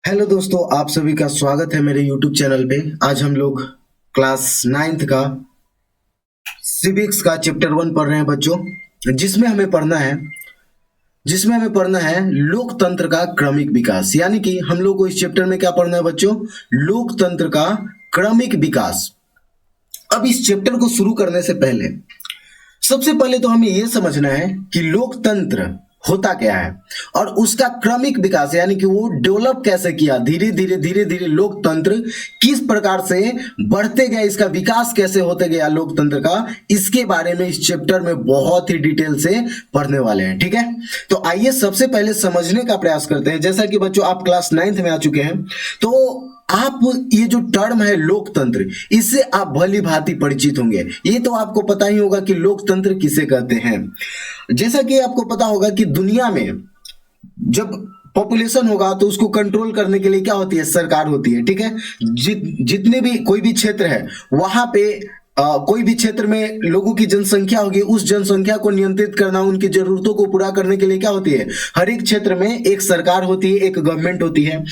Hello दोस्तों, आप सभी का स्वागत है मेरे यूट्यूब चैनल पे। आज हम लोग क्लास 9th का सिविक्स का चैप्टर 1 पढ़ रहे हैं बच्चों, जिसमें हमें पढ़ना है लोकतंत्र का क्रमिक विकास। यानी कि हम लोग को इस चैप्टर में क्या पढ़ना है बच्चों? लोकतंत्र का क्रमिक विकास। अब इस चैप्टर को शुरू करने से पहले सबसे पहले तो हमें यह समझना है कि लोकतंत्र होता क्या है और उसका क्रमिक विकास यानी कि वो डेवलप कैसे किया, धीरे धीरे लोकतंत्र किस प्रकार से बढ़ते गए, इसका विकास कैसे होते गया लोकतंत्र का, इसके बारे में इस चैप्टर में बहुत ही डिटेल से पढ़ने वाले हैं। ठीक है, तो आइए सबसे पहले समझने का प्रयास करते हैं। जैसा कि बच्चों आप क्लास 9th में आ चुके हैं, तो आप ये जो टर्म है लोकतंत्र, इससे आप भली भांति परिचित होंगे। ये तो आपको पता ही होगा कि लोकतंत्र किसे कहते हैं। जैसा कि आपको पता होगा कि दुनिया में जब पॉपुलेशन होगा तो उसको कंट्रोल करने के लिए क्या होती है? सरकार होती है। ठीक है, जितने भी कोई भी क्षेत्र है वहां पे कोई भी क्षेत्र में लोगों की जनसंख्या होगी, उस जनसंख्या को नियंत्रित करना, उनकी जरूरतों को पूरा करने के लिए क्या होती है? हर एक क्षेत्र में एक सरकार होती है, एक गवर्नमेंट होती है।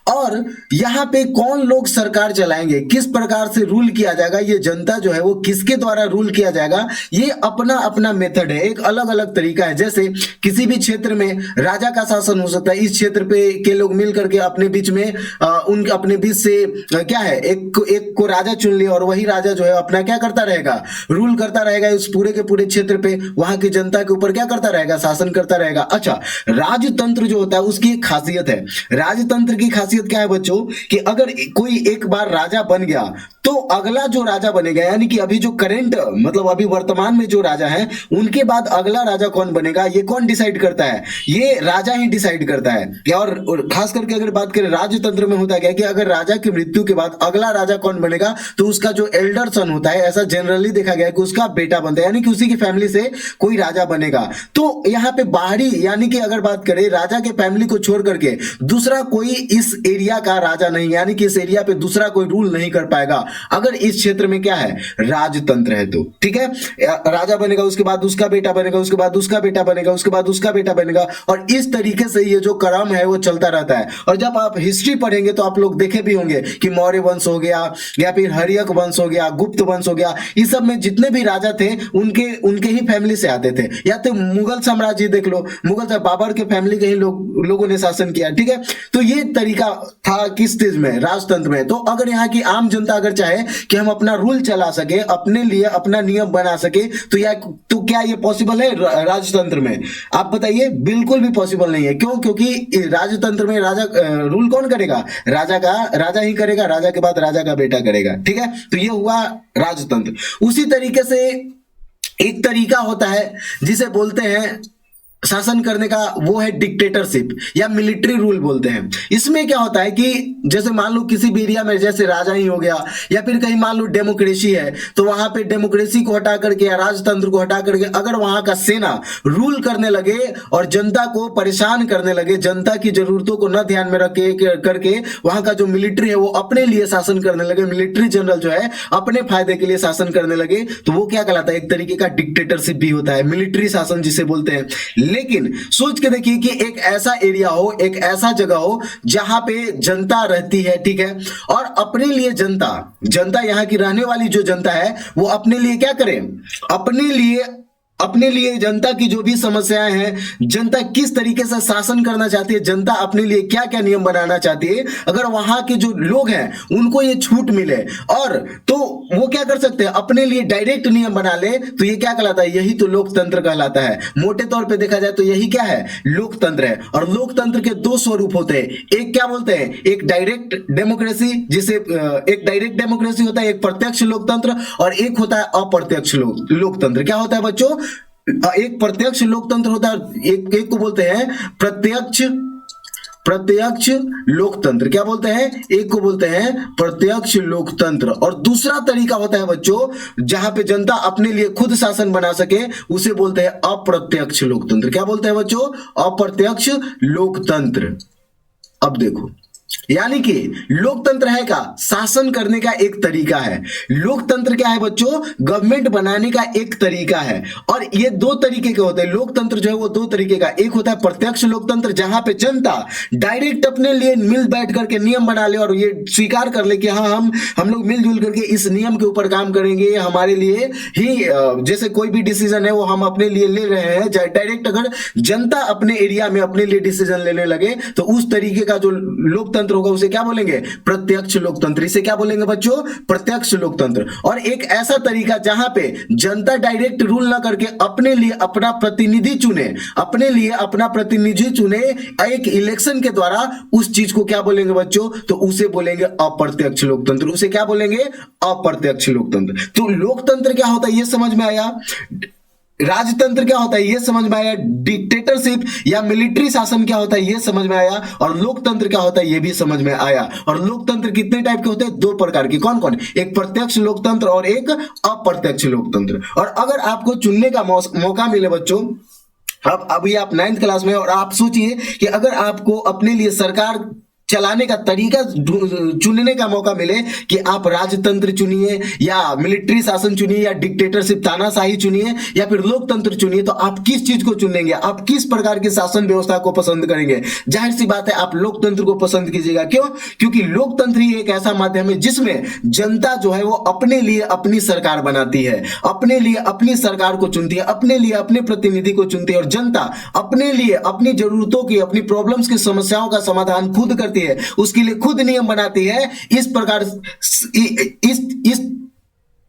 और यहाँ पे कौन लोग सरकार चलाएंगे, किस प्रकार से रूल किया जाएगा, ये जनता जो है वो किसके द्वारा रूल किया जाएगा, ये अपना अपना मेथड है, एक अलग अलग तरीका है। जैसे किसी भी क्षेत्र में राजा का शासन हो सकता है, इस क्षेत्र पे के लोग मिल करके अपने बीच में उनके अपने बीच से क्या है, एक को राजा चुन लिया और वही राजा जो है अपना क्या करता रहेगा? रूल करता रहेगा उस पूरे के पूरे क्षेत्र पे, वहां की जनता के ऊपर क्या करता रहेगा? शासन करता रहेगा। अच्छा, राजतंत्र जो होता है उसकी एक खासियत है। राजतंत्र की खासियत क्या है बच्चों? कि अगर कोई एक बार राजा बन गया तो अगला जो राजा बनेगा, यानी कि अभी जो करेंट मतलब अभी वर्तमान में जो राजा है, उनके बाद अगला राजा कौन बनेगा, ये कौन डिसाइड करता है? ये राजा ही डिसाइड करता है। और खास करके अगर बात करें राजतंत्र में होता क्या कि अगर राजा की मृत्यु के बाद अगला राजा कौन बनेगा, तो उसका जो एल्डर सन होता है, ऐसा जनरली देखा गया है कि उसका बेटा बनता है, यानी कि उसी की फैमिली से कोई राजा बनेगा। तो यहाँ पे बाहरी यानी कि अगर बात करें राजा के फैमिली को छोड़ करके दूसरा कोई इस एरिया का राजा नहीं, यानी कि इस एरिया पे दूसरा कोई रूल नहीं कर पाएगा अगर इस क्षेत्र में क्या है? राजतंत्र है तो। ठीक है, राजा बनेगा, उसके बाद उसका बेटा बनेगा, उसके बाद उसका बेटा बनेगा, उसके बाद उसका बेटा बनेगा, और इस तरीके से ये जो क्रम है वो चलता रहता है। और जब आप हिस्ट्री पढ़ेंगे तो आप लोग देखे भी होंगे कि मौर्य वंश हो गया या फिर हर्यक वंश हो गया, गुप्त वंश हो गया, इस सब में जितने भी राजा थे उनके ही फैमिली से आते थे। या तो मुगल साम्राज्य देख लो, मुगल बाबर के फैमिली के ही लोगों ने शासन किया। ठीक है, तो ये तरीका था किस चीज में? राजतंत्र में। तो अगर यहाँ की आम जनता अगर चाहे कि हम अपना रूल चला सके, अपने लिए अपना नियम बना सके, तो क्या ये पॉसिबल है राजतंत्र में? आप बताइए, बिल्कुल भी पॉसिबल नहीं है। क्यों? क्योंकि राजतंत्र में राजा रूल कौन करेगा? राजा ही करेगा, राजा के बाद राजा का बेटा करेगा। ठीक है, तो ये हुआ राजतंत्र। उसी तरीके से एक तरीका होता है जिसे बोलते हैं शासन करने का, वो है डिक्टेटरशिप या मिलिट्री रूल बोलते हैं। इसमें क्या होता है कि जैसे मान लो किसी भी एरिया में जैसे राजा ही हो गया, या फिर कहीं मान लो डेमोक्रेसी है, तो वहां पे डेमोक्रेसी को हटा करके या राजतंत्र को हटा करके अगर वहां का सेना रूल करने लगे और जनता को परेशान करने लगे, जनता की जरूरतों को न ध्यान में रख करके वहां का जो मिलिट्री है वो अपने लिए शासन करने लगे, मिलिट्री जनरल जो है अपने फायदे के लिए शासन करने लगे, तो वो क्या कहलाता है? एक तरीके का डिक्टेटरशिप भी होता है, मिलिट्री शासन जिसे बोलते हैं। लेकिन सोच के देखिए कि एक ऐसा एरिया हो, एक ऐसा जगह हो जहां पे जनता रहती है, ठीक है, और अपने लिए जनता यहां की रहने वाली जो जनता है वो अपने लिए क्या करे? अपने लिए जनता की जो भी समस्याएं हैं, जनता किस तरीके से शासन करना चाहती है, जनता अपने लिए क्या क्या नियम बनाना चाहती है, अगर वहां के जो लोग हैं उनको ये छूट मिले और तो वो क्या कर सकते हैं? अपने लिए डायरेक्ट नियम बना ले, तो ये क्या कहलाता है? यही तो लोकतंत्र कहलाता है। मोटे तौर पे देखा जाए तो यही क्या है? लोकतंत्र है। और लोकतंत्र के दो स्वरूप होते हैं, एक क्या बोलते हैं? एक डायरेक्ट डेमोक्रेसी, जिसे एक डायरेक्ट डेमोक्रेसी होता है, एक प्रत्यक्ष लोकतंत्र, और एक होता है अप्रत्यक्ष लोकतंत्र। क्या होता है बच्चों? एक प्रत्यक्ष लोकतंत्र होता है, एक को बोलते हैं प्रत्यक्ष लोकतंत्र। क्या बोलते हैं? एक को बोलते हैं प्रत्यक्ष लोकतंत्र, और दूसरा तरीका होता है बच्चों जहां पे जनता अपने लिए खुद शासन बना सके, उसे बोलते हैं अप्रत्यक्ष लोकतंत्र। क्या बोलते हैं बच्चों? अप्रत्यक्ष लोकतंत्र। अब देखो, यानी कि लोकतंत्र है का शासन करने का एक तरीका है। लोकतंत्र क्या है बच्चों? गवर्नमेंट बनाने का एक तरीका है। और ये दो तरीके के होते हैं। लोकतंत्र जो है वो दो तरीके का, एक होता है प्रत्यक्ष लोकतंत्र जहां पे जनता डायरेक्ट अपने लिए मिल बैठ करके नियम बना ले और ये स्वीकार कर ले कि हाँ हम लोग मिलजुल करके इस नियम के ऊपर काम करेंगे, हमारे लिए ही जैसे कोई भी डिसीजन है वो हम अपने लिए ले रहे हैं। डायरेक्ट अगर जनता अपने एरिया में अपने लिए डिसीजन लेने लगे तो उस तरीके का जो लोकतंत्र होगा उसे क्या बोलेंगे? प्रत्यक्ष लोकतंत्र। इसे क्या बोलेंगे बच्चों? प्रत्यक्ष लोकतंत्र। और एक ऐसा तरीका जहां पे जनता डायरेक्ट रूल ना करके अपने लिए अपना प्रतिनिधि चुने, अपने लिए अपना प्रतिनिधि चुने एक इलेक्शन के द्वारा, उस चीज को क्या बोलेंगे बच्चों? तो उसे बोलेंगे अप्रत्यक्ष लोकतंत्र। उसे क्या बोलेंगे? अप्रत्यक्ष लोकतंत्र। तो लोकतंत्र क्या होता है ये समझ में आया। राजतंत्र क्या होता है ये समझ में आया। डिक्टेटरशिप या मिलिट्री शासन क्या होता है ये समझ में आया। और लोकतंत्र क्या होता है ये भी समझ में आया। और लोकतंत्र कितने टाइप के होते हैं? दो प्रकार के। कौन कौन? एक प्रत्यक्ष लोकतंत्र और एक अप्रत्यक्ष लोकतंत्र। और अगर आपको चुनने का मौका मिले बच्चों, अब अभी आप 9th क्लास में, और आप सोचिए कि अगर आपको अपने लिए सरकार चलाने का तरीका चुनने का मौका मिले कि आप राजतंत्र चुनिए या मिलिट्री शासन चुनिए या डिक्टेटरशिप तानाशाही चुनिए या फिर लोकतंत्र चुनिए, तो आप किस चीज को चुनेंगे? आप किस प्रकार की शासन व्यवस्था को पसंद करेंगे? जाहिर सी बात है आप लोकतंत्र को पसंद कीजिएगा। क्यों? क्योंकि लोकतंत्र ही एक ऐसा माध्यम है जिसमें जनता जो है वो अपने लिए अपनी सरकार बनाती है, अपने लिए अपनी सरकार को चुनती है, अपने लिए अपने प्रतिनिधि को चुनती है। और जनता अपने लिए अपनी जरूरतों की, अपनी प्रॉब्लम्स की, समस्याओं का समाधान खुद करती है, उसके लिए खुद नियम बनाती है। इस प्रकार इस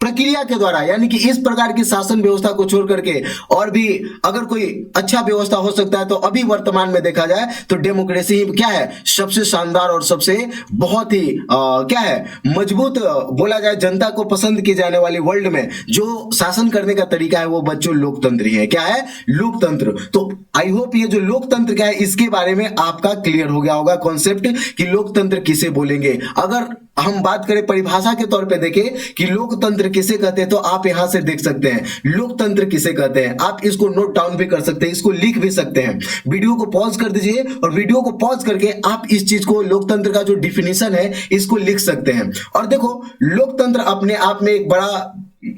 प्रक्रिया के द्वारा, यानी कि इस प्रकार की शासन व्यवस्था को छोड़ करके और भी अगर कोई अच्छा व्यवस्था हो सकता है तो अभी वर्तमान में देखा जाए तो डेमोक्रेसी क्या है? सबसे शानदार और सबसे बहुत ही क्या है? मजबूत बोला जाए, जनता को पसंद की जाने वाली वर्ल्ड में जो शासन करने का तरीका है वो बच्चों लोकतंत्र ही है। क्या है? लोकतंत्र। तो आई होप ये जो लोकतंत्र क्या है इसके बारे में आपका क्लियर हो गया होगा कॉन्सेप्ट कि लोकतंत्र किसे बोलेंगे। अगर हम बात करें परिभाषा के तौर पे देखें कि लोकतंत्र किसे कहते हैं तो आप यहां से देख सकते हैं लोकतंत्र किसे कहते हैं। आप इसको नोट डाउन भी कर सकते हैं, इसको लिख भी सकते हैं। वीडियो को पॉज कर दीजिए और वीडियो को पॉज करके आप इस चीज को, लोकतंत्र का जो डिफिनीशन है इसको लिख सकते हैं। और देखो लोकतंत्र अपने आप में एक बड़ा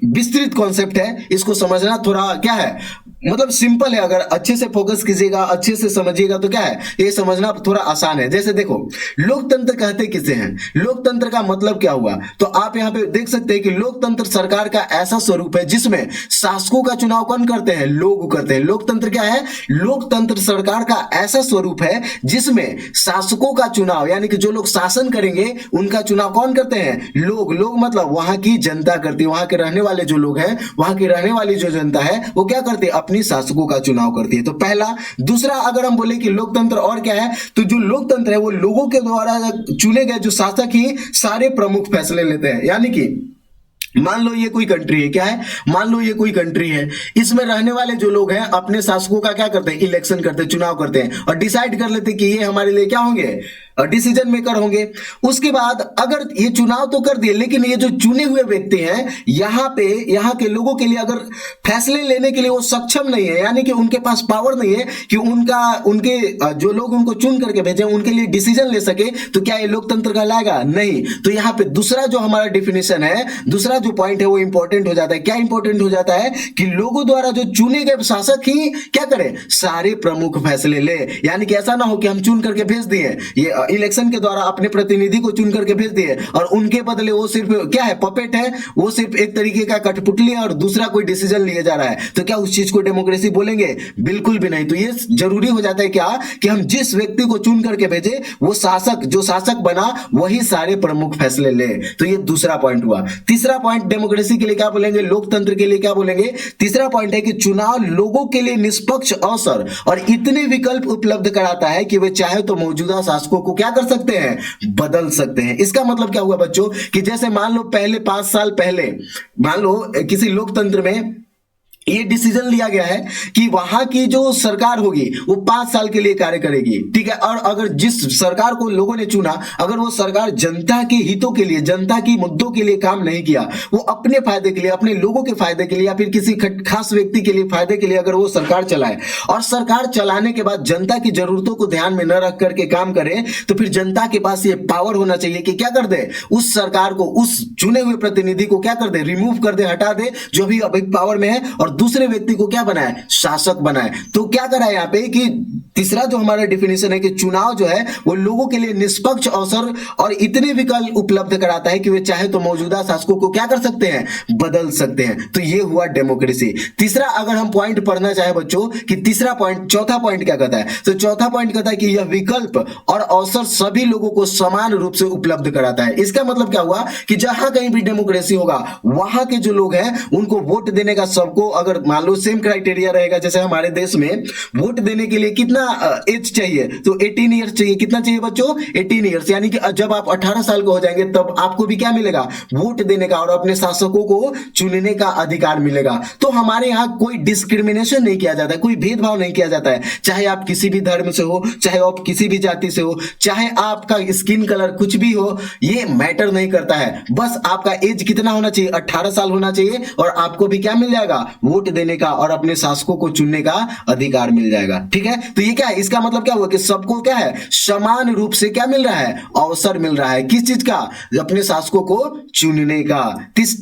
विस्तृत कॉन्सेप्ट है, इसको समझना थोड़ा क्या है मतलब सिंपल है। अगर अच्छे से फोकस कीजिएगा, अच्छे से समझिएगा तो क्या है ये समझना थोड़ा आसान है। जैसे देखो लोकतंत्र कहते किसे हैं, लोकतंत्र का मतलब क्या हुआ, तो आप यहां पे देख सकते हैं कि लोकतंत्र सरकार का ऐसा स्वरूप है जिसमें शासकों का चुनाव कौन करते हैं? लोग करते हैं। लोकतंत्र क्या है? लोकतंत्र सरकार का ऐसा स्वरूप है जिसमें शासकों का चुनाव, यानी कि जो लोग शासन करेंगे उनका चुनाव कौन करते हैं? लोग। लोग मतलब वहां की जनता करती है, वहां के रहने वाले जो लोग हैं, वहां की रहने वाली जो जनता है वो क्या करती है? अपनी शासकों का चुनाव करती है। तो पहला। दूसरा, अगर हम बोले कि लोकतंत्र और क्या है, तो जो लोकतंत्र है वो लोगों के द्वारा चुने गए जो शासक ही सारे प्रमुख फैसले लेते हैं। यानी कि मान लो ये कोई कंट्री है, क्या है? मान लो ये कोई कंट्री है, इसमें रहने वाले जो लोग हैं अपने शासकों का क्या करते हैं? इलेक्शन करते हैं, चुनाव करते हैं और डिसाइड कर लेते हैं कि ये हमारे लिए क्या होंगे? डिसीजन मेकर होंगे। उसके बाद अगर ये चुनाव तो कर दिए, लेकिन ये जो चुने हुए व्यक्ति हैं यहाँ पे, यहाँ के लोगों के लिए अगर फैसले लेने के लिए वो सक्षम नहीं है, यानी कि उनके पास पावर नहीं है कि उनके जो लोग उनको चुन करके भेजे उनके लिए डिसीजन ले सके, तो क्या ये लोकतंत्र कहलाएगा? नहीं। तो यहाँ पे दूसरा जो हमारा डिफिनेशन है, दूसरा जो पॉइंट है वो इंपॉर्टेंट हो जाता है। क्या इंपॉर्टेंट हो जाता है? कि लोगों द्वारा जो चुने गए शासक ही क्या करें? सारे प्रमुख फैसले ले। यानी कि ऐसा ना हो कि हम चुन करके भेज दिए, ये इलेक्शन के द्वारा अपने प्रतिनिधि को चुन करके भेज दिए और उनके बदले वो सिर्फ क्या है? पपेट है, वो सिर्फ एक तरीके का कठपुतली है और दूसरा कोई डिसीजन लिया जा रहा है। तो क्या उस चीज को डेमोक्रेसी बोलेंगे? बिल्कुल भी नहीं। तो ये जरूरी हो जाता है क्या कि हम जिस व्यक्ति को चुन करके भेजे वो शासक, जो शासक बना वही सारे प्रमुख फैसले ले। तो ये दूसरा पॉइंट हुआ। तीसरा पॉइंट डेमोक्रेसी के लिए क्या बोलेंगे, लोकतंत्र के लिए क्या बोलेंगे? तीसरा पॉइंट है कि चुनाव लोगों के लिए निष्पक्ष अवसर और इतने विकल्प उपलब्ध कराता है कि वे चाहे तो मौजूदा शासकों को क्या कर सकते हैं? बदल सकते हैं। इसका मतलब क्या हुआ बच्चों कि जैसे मान लो पहले 5 साल पहले मान लो किसी लोकतंत्र में ये डिसीजन लिया गया है कि वहां की जो सरकार होगी वो 5 साल के लिए कार्य करेगी, ठीक है। और अगर जिस सरकार को लोगों ने चुना, अगर वो सरकार जनता के हितों के लिए, जनता की मुद्दों के लिए काम नहीं किया, वो अपने फायदे के लिए, अपने लोगों के फायदे के लिए या फिर किसी खास व्यक्ति के लिए फायदे के लिए अगर वो सरकार चलाए और सरकार चलाने के बाद जनता की जरूरतों को ध्यान में न रख करके काम करे, तो फिर जनता के पास ये पावर होना चाहिए कि क्या कर दे, उस सरकार को, उस चुने हुए प्रतिनिधि को क्या कर दे, रिमूव कर दे, हटा दे, जो भी अभी पावर में है, और दूसरे व्यक्ति को क्या बनाए, शासक बनाए। तो क्या करा है यहाँ पे कि तीसरा जो हमारा डिफिनेशन है कि चुनाव जो है वो लोगों के लिए निष्पक्ष अवसर और इतने विकल्प उपलब्ध कराता है कि वे चाहे तो मौजूदा शासकों को क्या कर सकते हैं, बदल सकते हैं। तो ये हुआ डेमोक्रेसी। तीसरा अगर हम पॉइंट पढ़ना चाहे बच्चों कि तीसरा पॉइंट, चौथा पॉइंट क्या कहता है, तो चौथा पॉइंट कहता है कि यह विकल्प और अवसर सभी लोगों को समान रूप से उपलब्ध कराता है। इसका मतलब क्या हुआ कि जहां कहीं भी डेमोक्रेसी होगा वहां के जो लोग हैं उनको वोट देने का, सबको अगर मान लो सेम क्राइटेरिया रहेगा, जैसे हमारे देश में वोट देने के लिए कितना एज चाहिए, तो 18 ईयर्स चाहिए। कितना चाहिए बच्चों, 18 ईयर्स, यानी कि जब आप 18 साल के हो जाएंगे तब आपको भी क्या मिलेगा, वोट देने का और अपने शासकों को चुनने का अधिकार मिलेगा। तो हमारे यहाँ कोई डिस्क्रिमिनेशन नहीं किया जाता है, कोई भेदभाव नहीं किया जाता है, चाहे आप किसी भी धर्म से हो, चाहे आप किसी भी जाति से हो, चाहे आपका स्किन कलर कुछ भी हो, ये मैटर नहीं करता है। बस आपका एज कितना होना चाहिए, 18 साल होना चाहिए, और आपको भी क्या मिल जाएगा, वोट देने का और अपने शासकों को चुनने का अधिकार मिल जाएगा, ठीक है। तो ये क्या है, इसका मतलब क्या हुआ कि सबको क्या है, समान रूप से क्या मिल रहा है, अवसर मिल रहा है, किस चीज का, अपने शासकों को चुनने का।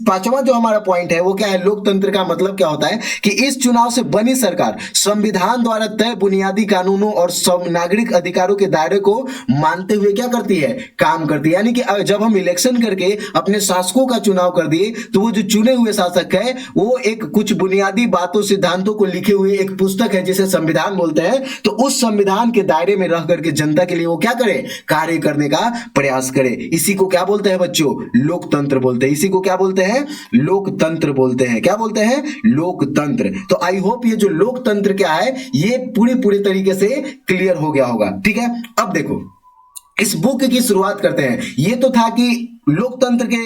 पांचवा जो हमारा पॉइंट है वो क्या है, लोकतंत्र का मतलब क्या होता है कि इस चुनाव से बनी सरकार संविधान द्वारा तय बुनियादी कानूनों और सब नागरिक अधिकारों के दायरे को मानते हुए क्या करती है, काम करती है। यानी कि जब हम इलेक्शन करके अपने शासकों का चुनाव कर दिए, तो वो जो चुने हुए शासक है वो एक कुछ बुनियादी बातों, सिद्धांतों को लिखे हुए एक पुस्तक है जिसे संविधान बोलते हैं, तो उस संविधान के दायरे में रह करके जनता के लिए वो क्या करे, कार्य करने का प्रयास करे। इसी को क्या बोलते हैं बच्चों, लोकतंत्र बोलते हैं। इसी को क्या बोलते हैं, लोकतंत्र बोलते हैं। क्या बोलते हैं, लोकतंत्र। तो आई होप ये जो लोकतंत्र क्या है ये पूरी तरीके से क्लियर हो गया होगा, ठीक है। अब देखो इस बुक की शुरुआत करते हैं। ये तो था कि लोकतंत्र के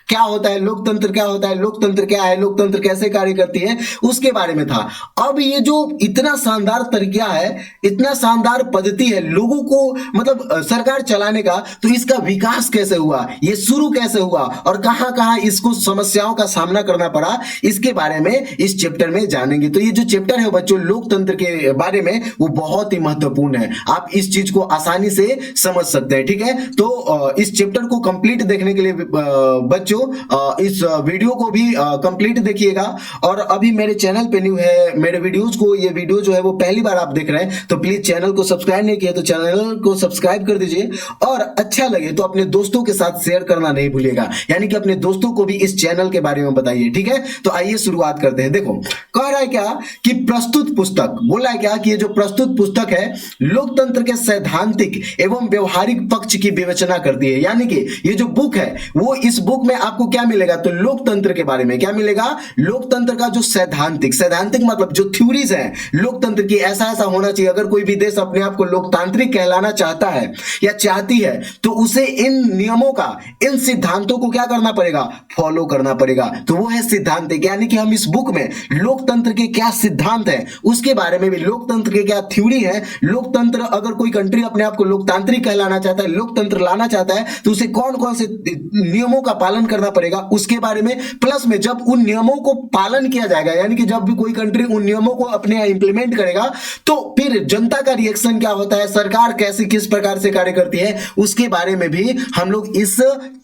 क्या होता है, लोकतंत्र क्या होता है, लोकतंत्र क्या है, लोकतंत्र कैसे कार्य करती है, उसके बारे में था। अब ये जो इतना शानदार तरीका है, इतना शानदार पद्धति है लोगों को मतलब सरकार चलाने का, तो इसका विकास कैसे हुआ, ये शुरू कैसे हुआ और कहां कहां इसको समस्याओं का सामना करना पड़ा, इसके बारे में इस चैप्टर में जानेंगे। तो ये जो चैप्टर है बच्चों लोकतंत्र के बारे में, वो बहुत ही महत्वपूर्ण है। आप इस चीज को आसानी से समझ सकते हैं, ठीक है। तो इस चैप्टर को कंप्लीट देखने के लिए बच्चों इस वीडियो को भी कंप्लीट देखिएगा। और अभी मेरे चैनल पे न्यू है, मेरे वीडियोस को, ये वीडियो जो है वो पहली बार आप देख रहे हैं, तो प्लीज चैनल को सब्सक्राइब नहीं किया तो चैनल को सब्सक्राइब कर दीजिए, और अच्छा लगे तो अपने दोस्तों के साथ शेयर करना नहीं भूलिएगा, यानी कि अपने दोस्तों को भी इस चैनल के बारे में बताइए, ठीक है। तो आइए शुरुआत करते हैं। देखो कह रहा है क्या कि प्रस्तुत पुस्तक, बोला है क्या कि ये जो प्रस्तुत पुस्तक है लोकतंत्र के सैद्धांतिक एवं व्यवहारिक पक्ष की विवेचना करती है। यानी कि ये जो बुक है वो, इस बुक में आपको क्या मिलेगा, तो लोकतंत्र के बारे में क्या मिलेगा, लोकतंत्र का जो सैद्धांतिक, सैद्धांतिक मतलब जो थ्योरीज है लोकतंत्र की, ऐसा ऐसा होना चाहिए। अगर कोई भी देश अपने आप को लोकतांत्रिक कहलाना चाहता है या चाहती है, तो उसे इन नियमों का, इन सिद्धांतों को क्या करना पड़ेगा, फॉलो करना पड़ेगा। तो वो है सिद्धांतिक, यानी कि हम इस बुक में लोकतंत्र के क्या सिद्धांत है उसके बारे में भी, लोकतंत्र के क्या थ्योरी है, लोकतंत्र अगर कोई कंट्री अपने आप को लोकतांत्रिक कहलाना चाहता है, लोकतंत्र लाना चाहता है, तो उसे कौन कौन से नियमों का पालन करना पड़ेगा उसके बारे में। प्लस में जब उन नियमों को पालन किया जाएगा, यानी कि जब भी कोई कंट्री उन नियमों को अपने यहां इंप्लीमेंट करेगा, तो फिर जनता का रिएक्शन क्या होता है, सरकार कैसे किस प्रकार से कार्य करती है, उसके बारे में भी हम लोग इस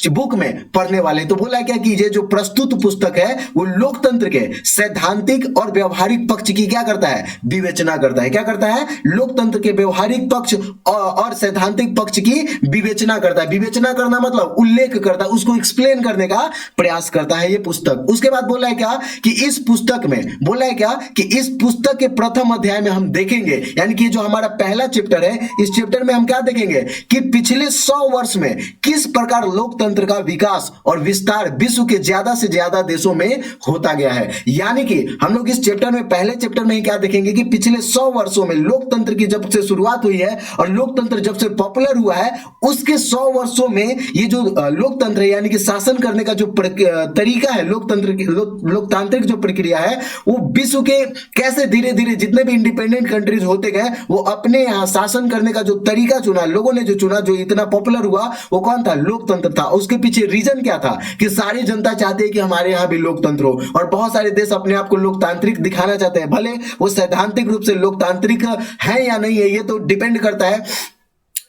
बुक में पढ़ने वाले। तो बोला क्या कि ये जो प्रस्तुत पुस्तक है वो लोकतंत्र के सैद्धांतिक और व्यवहारिक पक्ष की क्या करता है, विवेचना करता है। क्या करता है, लोकतंत्र के व्यवहारिक पक्ष और सैद्धांतिक पक्ष की विवेचना करता है। विवेचना करना मतलब उल्लेख करता है, उसको एक्सप्लेन करने का प्रयास करता है ये पुस्तक। उसके बाद बोला है क्या कि इस पुस्तक में, बोला है क्या कि इस पुस्तक के प्रथम अध्याय में हम देखेंगे, यानी कि जो हमारा पहला चैप्टर है, इस चैप्टर में हम क्या देखेंगे कि पिछले 100 वर्ष में किस प्रकार लोकतंत्र का विकास और विस्तार विश्व के ज्यादा से ज्यादा देशों में होता गया है। यानी कि हम लोग इस चैप्टर में, पहले चैप्टर में ही क्या देखेंगे कि पिछले 100 वर्षों में लोकतंत्र की जब से शुरुआत हुई है और लोकतंत्र जब से पॉपुलर हुआ है, उसके 100 वर्षों में ये जो लोकतंत्र है यानी कि शासन करने का जो तरीका है, लोकतंत्र की लोकतांत्रिक जो प्रक्रिया है, वो विश्व के कैसे धीरे धीरे जितने भी इंडिपेंडेंट कंट्रीज होते गए वो अपने यहाँ शासन करने का जो तरीका चुना, लोगों ने जो चुना, जो इतना पॉपुलर हुआ, वो कौन था? लोकतंत्र था। उसके पीछे रीजन क्या था कि सारी जनता चाहती है कि हमारे यहाँ भी लोकतंत्र हो, और बहुत सारे देश अपने आप को लोकतांत्रिक दिखाना चाहते हैं। भले वो सैद्धांतिक रूप से लोकतांत्रिक है या नहीं है, ये तो डिपेंड करता है,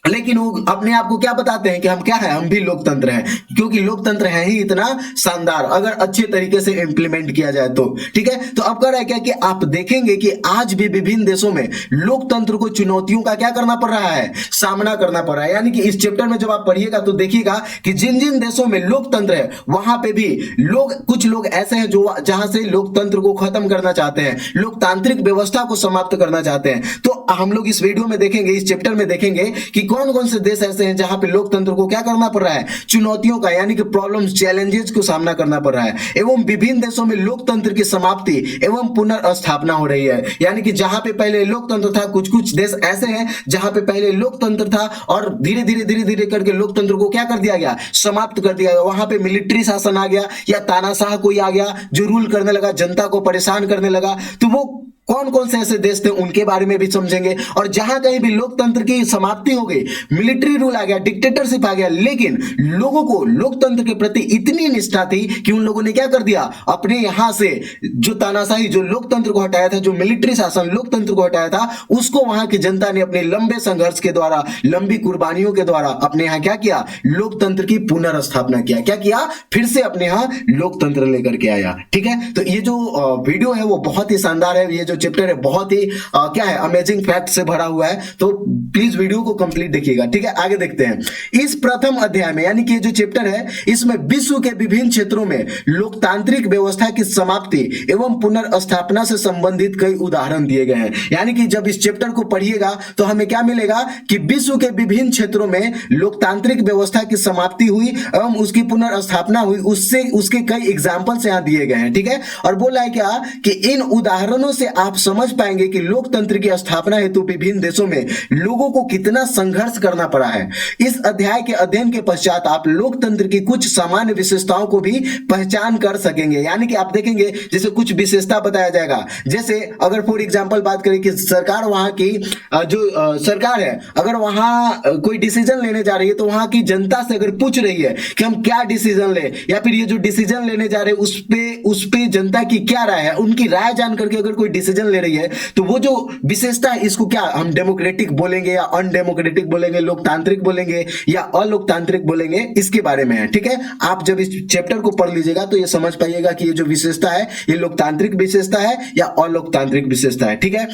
लेकिन वो अपने आप को क्या बताते हैं कि हम क्या है, हम भी लोकतंत्र हैं, क्योंकि लोकतंत्र है ही इतना शानदार अगर अच्छे तरीके से इंप्लीमेंट किया जाए तो। ठीक है, तो अब कह रहा है क्या कि आप देखेंगे कि आज भी विभिन्न देशों में लोकतंत्र को चुनौतियों का क्या करना पड़ रहा है, सामना करना पड़ रहा है। यानी कि इस चैप्टर में जब आप पढ़िएगा तो देखिएगा कि जिन जिन देशों में लोकतंत्र है वहां पे भी कुछ लोग ऐसे हैं जो जहां से लोकतंत्र को खत्म करना चाहते हैं, लोकतांत्रिक व्यवस्था को समाप्त करना चाहते हैं। तो हम लोग इस वीडियो में देखेंगे, इस चैप्टर में देखेंगे कि कौन कौन से देश ऐसे हैं जहां पे लोकतंत्र को क्या करना पड़ रहा है, चुनौतियों का यानी कि प्रॉब्लम्स, चैलेंजेस को सामना करना पड़ रहा है, एवं विभिन्न देशों में लोकतंत्र की समाप्ति एवं पुनर्स्थापना हो रही है। यानी कि जहां पे पहले लोकतंत्र था, कुछ कुछ देश ऐसे हैं जहां पे पहले लोकतंत्र था और धीरे धीरे करके लोकतंत्र को क्या कर दिया गया, समाप्त कर दिया गया। वहां पे मिलिट्री शासन आ गया या तानाशाह कोई आ गया जो रूल करने लगा, जनता को परेशान करने लगा। तो वो कौन कौन से ऐसे देश थे उनके बारे में भी समझेंगे। और जहां कहीं भी लोकतंत्र की समाप्ति हो गई, मिलिट्री रूल आ गया, डिक्टेटरशिप आ गया, लेकिन लोगों को लोकतंत्र के प्रति इतनी निष्ठा थी कि उन लोगों ने क्या कर दिया, अपने यहां से जो तानाशाही, जो लोकतंत्र को हटाया था, जो मिलिट्री शासन लोकतंत्र को हटाया था, उसको वहां की जनता ने अपने लंबे संघर्ष के द्वारा, लंबी कुर्बानियों के द्वारा अपने यहां क्या किया, लोकतंत्र की पुनर्स्थापना किया। क्या किया, फिर से अपने यहां लोकतंत्र लेकर के आया। ठीक है, तो ये जो वीडियो है वो बहुत ही शानदार है, ये जो चैप्टर है बहुत ही क्या है, अमेजिंग फैक्ट से भरा हुआ है। तो प्लीज वीडियो को कंप्लीट देखिएगा। ठीक है, आगे देखते हैं। इस प्रथम अध्याय में यानी कि ये जो चैप्टर है इसमें विश्व के विभिन्न क्षेत्रों में लोकतांत्रिक व्यवस्था की समाप्ति एवं पुनर्स्थापना से संबंधित कई उदाहरण दिए गए हैं। यानी कि जब इस चैप्टर को पढ़िएगा तो हमें क्या मिलेगा कि विश्व के विभिन्न क्षेत्रों में लोकतांत्रिक व्यवस्था की समाप्ति हुई एवं उसकी पुनर्स्थापना हुई, उससे उसके कई एग्जाम्पल्स यहां दिए गए हैं। ठीक है, और बोला है क्या कि इन उदाहरणों से आप समझ पाएंगे कि लोकतंत्र की स्थापना हेतु विभिन्न देशों में लोगों को कितना संघर्ष करना पड़ा है। इस अध्याय के अध्ययन के पश्चात आप लोकतंत्र की कुछ सामान्य विशेषताओं को भी पहचान कर सकेंगे। यानी कि आप देखेंगे जैसे कुछ विशेषता बताया जाएगा, जैसे अगर फॉर एग्जांपल बात करें कि सरकार, वहां की जो सरकार है, अगर वहां कोई डिसीजन लेने जा रही है तो वहां की जनता से अगर पूछ रही है कि हम क्या डिसीजन ले, या फिर ये जो डिसीजन लेने जा रहे हैं उस पे जनता की क्या राय है, उनकी राय जान करके अगर कोई डिसीजन ले रही है तो वो जो विशेषता है इसको क्या हम डेमोक्रेटिक बोलेंगे या अनडेमोक्रेटिक बोलेंगे, लोकतांत्रिक बोलेंगे या अलोकतांत्रिक बोलेंगे, इसके बारे में है। ठीक है, आप जब इस चैप्टर को पढ़ लीजिएगा तो ये समझ पाइएगा कि ये जो विशेषता है ये लोकतांत्रिक विशेषता है या अलोकतांत्रिक विशेषता है। ठीक है,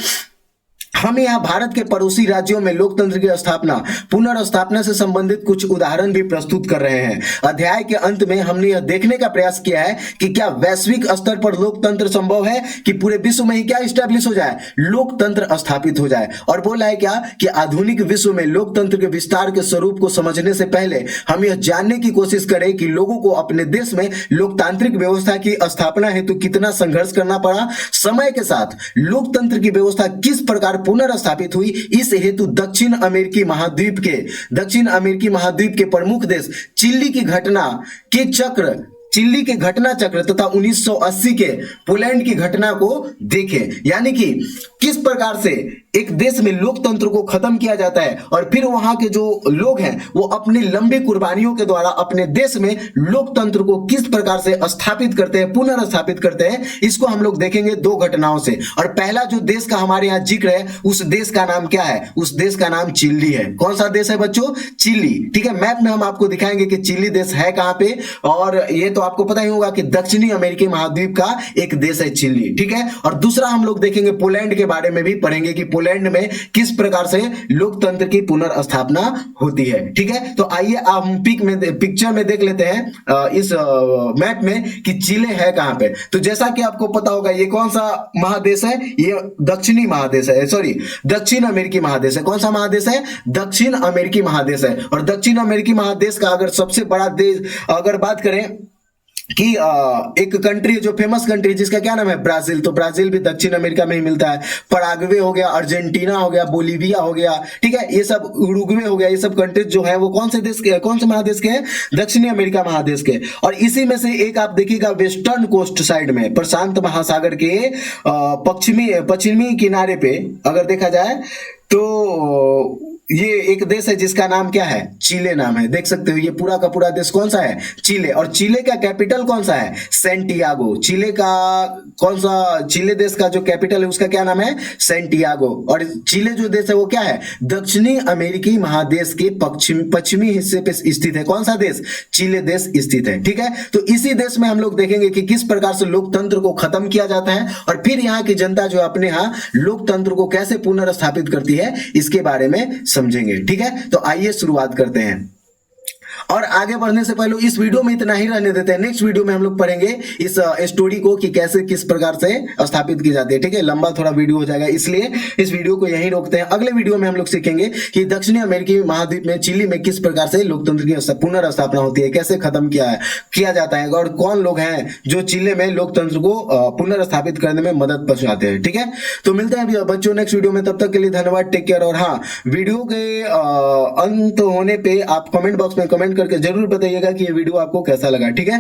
हम यहाँ भारत के पड़ोसी राज्यों में लोकतंत्र की स्थापना, पुनर्स्थापना से संबंधित कुछ उदाहरण भी प्रस्तुत कर रहे हैं। अध्याय के अंत में हमने यह देखने का प्रयास किया है कि क्या वैश्विक स्तर पर लोकतंत्र संभव है कि पूरे विश्व में ही क्या स्टैब्लिश हो जाए, लोकतंत्र स्थापित हो जाए। और बोला है क्या कि आधुनिक विश्व में लोकतंत्र के विस्तार के स्वरूप को समझने से पहले हम यह जानने की कोशिश करें कि लोगों को अपने देश में लोकतांत्रिक व्यवस्था की स्थापना हेतु कितना संघर्ष करना पड़ा। समय के साथ लोकतंत्र की व्यवस्था किस प्रकार पुनर्स्थापित हुई, इस हेतु दक्षिण अमेरिकी महाद्वीप के प्रमुख देश चिली के घटना चक्र तथा 1980 के पोलैंड की घटना को देखें। यानी कि किस प्रकार से एक देश में लोकतंत्र को खत्म किया जाता है और फिर वहां के जो लोग हैं वो अपनी लंबी कुर्बानियों के द्वारा अपने देश में लोकतंत्र को किस प्रकार से स्थापित करते हैं, पुनर्स्थापित करते हैं, इसको हम लोग देखेंगे दो घटनाओं से। और पहला जो देश का हमारे यहाँ जिक्र है उस देश का नाम क्या है, उस देश का नाम चिली है। कौन सा देश है बच्चों, चिली। ठीक है, मैप में हम आपको दिखाएंगे कि चिली देश है कहां पे, और ये तो आपको पता ही होगा कि दक्षिणी अमेरिकी महाद्वीप का एक देश है चिली। ठीक है, और दूसरा हम लोग देखेंगे पोलैंड के बारे में भी पढ़ेंगे कि पोलैंड में किस प्रकार से लोकतंत्र की पुनर्स्थापना होती है। ठीक है, तो आइए आप पिक्चर में देख लेते हैं इस मैप में कि चिली है कहां पे। तो जैसा कि आपको पता होगा ये कौन सा महादेश है, ये दक्षिणी महादेश है, सॉरी दक्षिण अमेरिकी महादेश है। कौन सा महादेश है, दक्षिण अमेरिकी महादेश है। और दक्षिण अमेरिकी महादेश का अगर सबसे बड़ा देश अगर बात करें कि एक कंट्री है जो फेमस कंट्री जिसका क्या नाम है ब्राजील, तो ब्राजील भी दक्षिण अमेरिका में ही मिलता है। पराग्वे हो गया, अर्जेंटीना हो गया, बोलीविया हो गया, ठीक है, ये सब उरुग्वे हो गया, ये सब कंट्रीज जो है वो कौन से देश के, कौन से महादेश के हैं, दक्षिणी अमेरिका महादेश के। और इसी में से एक आप देखिएगा वेस्टर्न कोस्ट साइड में प्रशांत महासागर के पश्चिमी पश्चिमी किनारे पे अगर देखा जाए तो ये एक देश है जिसका नाम क्या है, चिले नाम है। देख सकते हो ये पूरा का पूरा देश कौन सा है, चिले। और चिले का कैपिटल कौन सा है, सेंटियागो। चिले का कौन सा, चिले देश का जो कैपिटल है उसका क्या नाम है, सेंटियागो। और चिले जो देश है वो क्या है, दक्षिणी अमेरिकी महादेश के पश्चिमी हिस्से पे स्थित है। कौन सा देश, चिले देश स्थित है, ठीक है। तो इसी देश में हम लोग देखेंगे कि किस प्रकार से लोकतंत्र को खत्म किया जाता है और फिर यहाँ की जनता जो अपने यहाँ लोकतंत्र को कैसे पुनर्स्थापित करती है, इसके बारे में समझेंगे, ठीक है। तो आइए शुरुआत करते हैं। और आगे बढ़ने से पहले इस वीडियो में इतना ही रहने देते हैं। नेक्स्ट वीडियो में हम लोग पढ़ेंगे इस स्टोरी को कि कैसे किस प्रकार से स्थापित की जाती है, ठीक है। लंबा थोड़ा वीडियो हो जाएगा, इसलिए इस वीडियो को यहीं रोकते हैं। अगले वीडियो में हम लोग सीखेंगे कि दक्षिणी अमेरिकी महाद्वीप में चिली में किस प्रकार से लोकतंत्र की पुनर्स्थापना होती है, कैसे खत्म किया जाता है और कौन लोग हैं जो चिले में लोकतंत्र को पुनर्स्थापित करने में मदद पहुंचाते हैं, ठीक है। तो मिलते हैं बच्चों नेक्स्ट वीडियो में, तब तक के लिए धन्यवाद, टेक केयर। और हाँ, वीडियो के अंत होने पे आप कमेंट बॉक्स में कमेंट करके जरूर बताइएगा कि ये वीडियो आपको कैसा लगा, ठीक है।